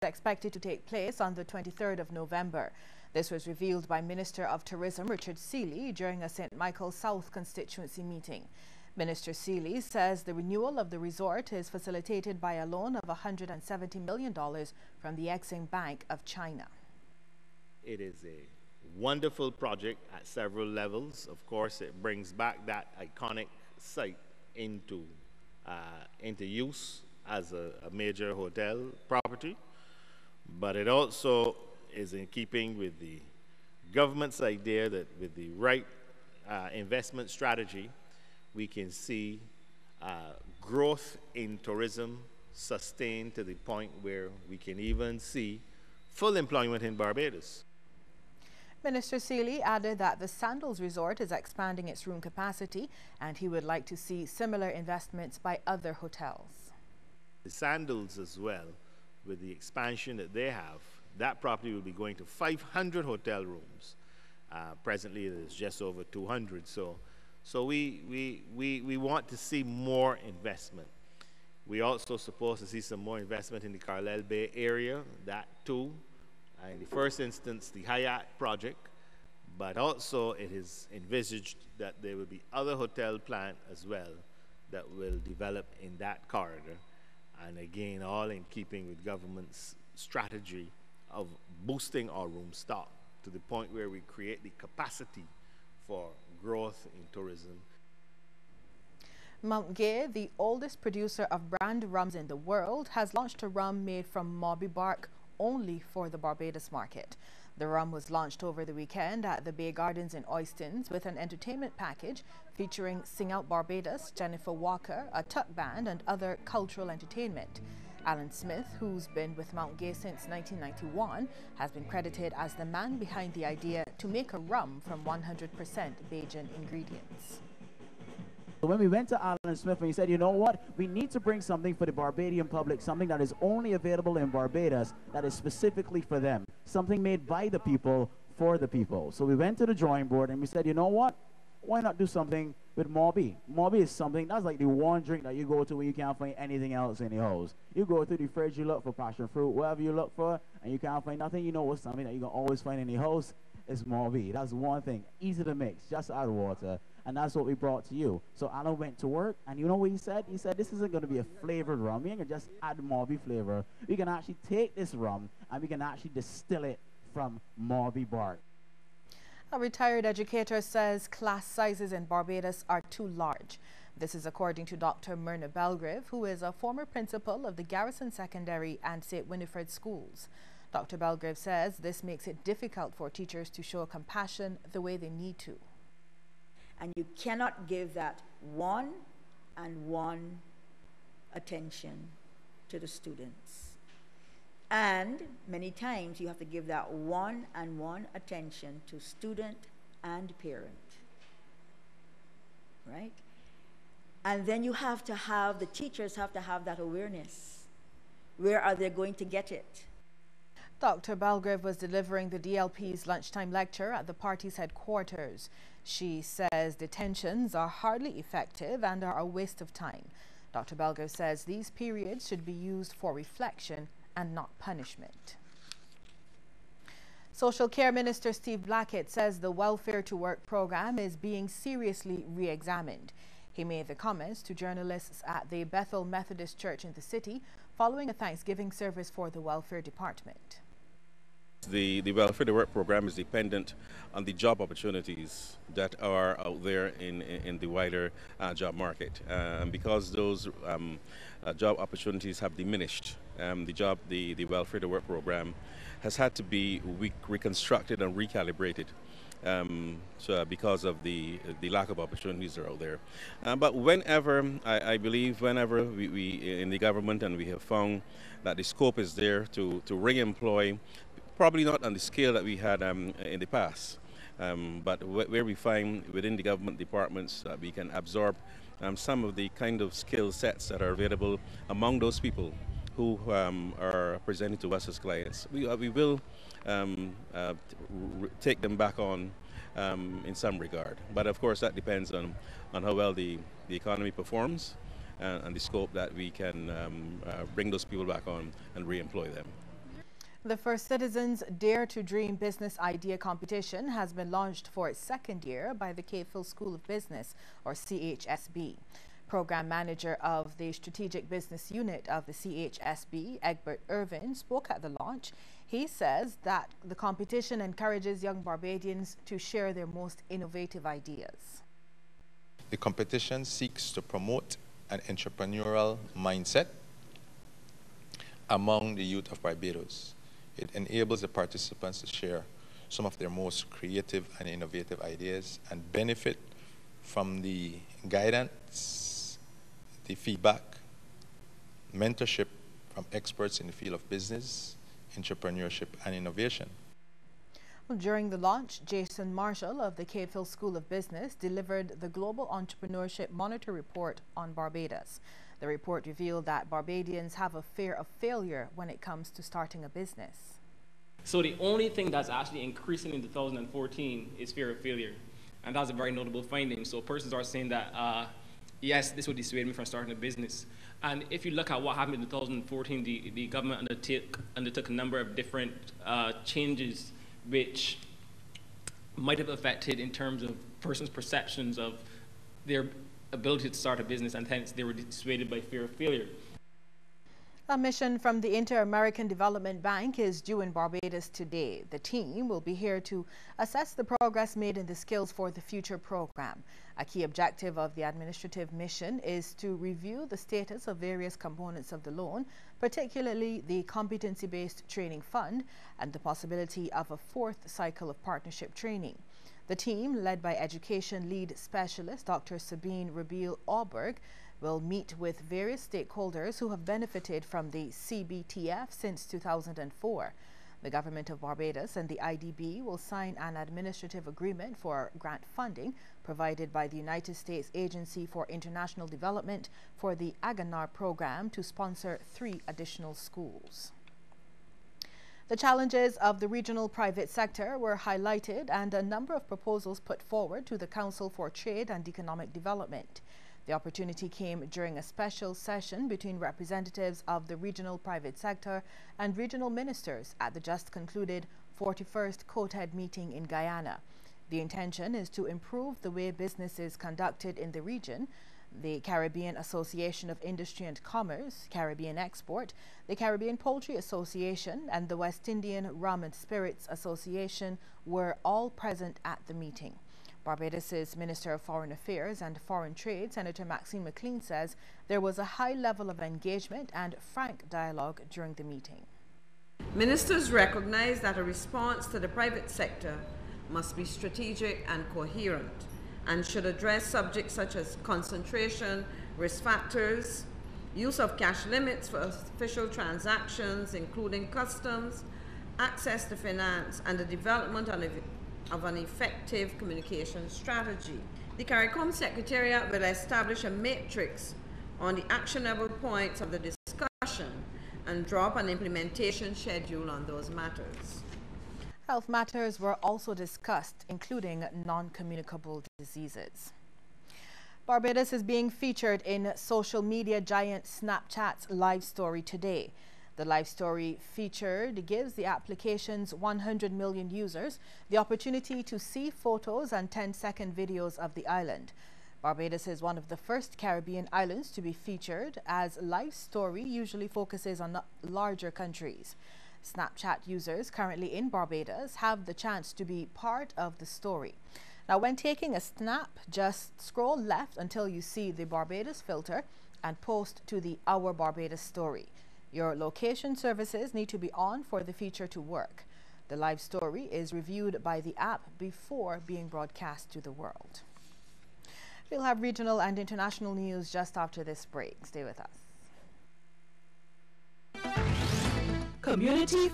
expected to take place on the 23rd of November. This was revealed by Minister of Tourism Richard Seeley during a St. Michael South constituency meeting. Minister Seeley says the renewal of the resort is facilitated by a loan of $170 million from the Exim Bank of China. It is a wonderful project at several levels. Of course, it brings back that iconic site into use as a major hotel property, but it also is in keeping with the government's idea that with the right investment strategy, we can see growth in tourism sustained to the point where we can even see full employment in Barbados. Minister Seeley added that the Sandals resort is expanding its room capacity and he would like to see similar investments by other hotels. The Sandals as well, with the expansion that they have, that property will be going to 500 hotel rooms. Presently it is just over 200, so we want to see more investment. We also supposed to see some more investment in the Carlisle Bay area, that too. In the first instance, the Hyatt project, but also it is envisaged that there will be other hotel plant as well that will develop in that corridor. And again, all in keeping with government's strategy of boosting our room stock to the point where we create the capacity for growth in tourism. Mount Gay, the oldest producer of brand rums in the world, has launched a rum made from Mauby bark only for the Barbados market. The rum was launched over the weekend at the Bay Gardens in Oistins with an entertainment package featuring Sing Out Barbados, Jennifer Walker, a tuck band and other cultural entertainment. Alan Smith, who's been with Mount Gay since 1991, has been credited as the man behind the idea to make a rum from 100% Bajan ingredients. When we went to Alan Smith and he said, you know what, we need to bring something for the Barbadian public, something that is only available in Barbados, that is specifically for them, something made by the people, for the people. So we went to the drawing board and we said, you know what, why not do something with Mauby? Mauby is something, that's like the one drink that you go to when you can't find anything else in the house. You go through the fridge, you look for passion fruit, whatever you look for, and you can't find nothing, you know what's something that you can always find in the house is Mauby. That's one thing, easy to mix, just add water. And that's what we brought to you. So Alan went to work, and you know what he said? He said, this isn't going to be a flavored rum. We ain't going to just add Mauby flavor. We can actually take this rum, and we can actually distill it from Mauby bark. A retired educator says class sizes in Barbados are too large. This is according to Dr. Myrna Belgrave, who is a former principal of the Garrison Secondary and St. Winifred schools. Dr. Belgrave says this makes it difficult for teachers to show compassion the way they need to. And you cannot give that one-on-one attention to the students. And many times you have to give that one-on-one attention to student and parent, right? And then you have to have, the teachers have to have that awareness. Where are they going to get it? Dr. Belgrave was delivering the DLP's lunchtime lecture at the party's headquarters. She says detentions are hardly effective and are a waste of time. Dr. Belgrave says these periods should be used for reflection and not punishment. Social Care Minister Steve Blackett says the Welfare to Work program is being seriously re-examined. He made the comments to journalists at the Bethel Methodist Church in the city following a Thanksgiving service for the Welfare Department. The Welfare to Work program is dependent on the job opportunities that are out there in the wider job market. And because those job opportunities have diminished, the Welfare to Work program has had to be reconstructed and recalibrated. Because of the lack of opportunities that are out there. But whenever, I believe whenever we in the government and we have found that the scope is there to re-employ, probably not on the scale that we had in the past, but where we find within the government departments that we can absorb some of the kind of skill sets that are available among those people who are presented to us as clients. We will take them back on in some regard. But of course that depends on how well the economy performs and the scope that we can bring those people back on and re-employ them. The First Citizens Dare to Dream Business Idea Competition has been launched for its second year by the Capefield School of Business, or CHSB. Program Manager of the Strategic Business Unit of the CHSB, Egbert Irvin, spoke at the launch. He says that the competition encourages young Barbadians to share their most innovative ideas. The competition seeks to promote an entrepreneurial mindset among the youth of Barbados. It enables the participants to share some of their most creative and innovative ideas and benefit from the guidance, the feedback, mentorship from experts in the field of business, entrepreneurship, and innovation. During the launch, Jason Marshall of the Capefield School of Business delivered the Global Entrepreneurship Monitor Report on Barbados. The report revealed that Barbadians have a fear of failure when it comes to starting a business. So the only thing that's actually increasing in 2014 is fear of failure. And that's a very notable finding. So persons are saying that, yes, this would dissuade me from starting a business. And if you look at what happened in 2014, the government undertook a number of different changes which might have affected in terms of persons' perceptions of their ability to start a business, and hence they were dissuaded by fear of failure. A mission from the Inter-American Development Bank is due in Barbados today. The team will be here to assess the progress made in the Skills for the Future program. A key objective of the administrative mission is to review the status of various components of the loan, particularly the competency-based training fund and the possibility of a fourth cycle of partnership training. The team, led by Education Lead Specialist Dr. Sabine Rabil Auberg, will meet with various stakeholders who have benefited from the CBTF since 2004. The Government of Barbados and the IDB will sign an administrative agreement for grant funding provided by the United States Agency for International Development for the Aganar program to sponsor 3 additional schools. The challenges of the regional private sector were highlighted and a number of proposals put forward to the Council for Trade and Economic Development. The opportunity came during a special session between representatives of the regional private sector and regional ministers at the just concluded 41st COTED meeting in Guyana. The intention is to improve the way business is conducted in the region. The Caribbean Association of Industry and Commerce, Caribbean Export, the Caribbean Poultry Association, and the West Indian Rum and Spirits Association were all present at the meeting. Barbados's Minister of Foreign Affairs and Foreign Trade, Senator Maxine McLean, says there was a high level of engagement and frank dialogue during the meeting. Ministers recognize that a response to the private sector must be strategic and coherent, and should address subjects such as concentration, risk factors, use of cash limits for official transactions, including customs, access to finance, and the development of an effective communication strategy. The CARICOM Secretariat will establish a matrix on the actionable points of the discussion and draw up an implementation schedule on those matters. Health matters were also discussed, including non-communicable diseases. Barbados is being featured in social media giant Snapchat's live story today. The live story featured gives the application's 100 million users the opportunity to see photos and 10-second videos of the island. Barbados is one of the first Caribbean islands to be featured, as live story usually focuses on larger countries. Snapchat users currently in Barbados have the chance to be part of the story. Now, when taking a snap, just scroll left until you see the Barbados filter and post to the Our Barbados story. Your location services need to be on for the feature to work. The live story is reviewed by the app before being broadcast to the world. We'll have regional and international news just after this break. Stay with us. Community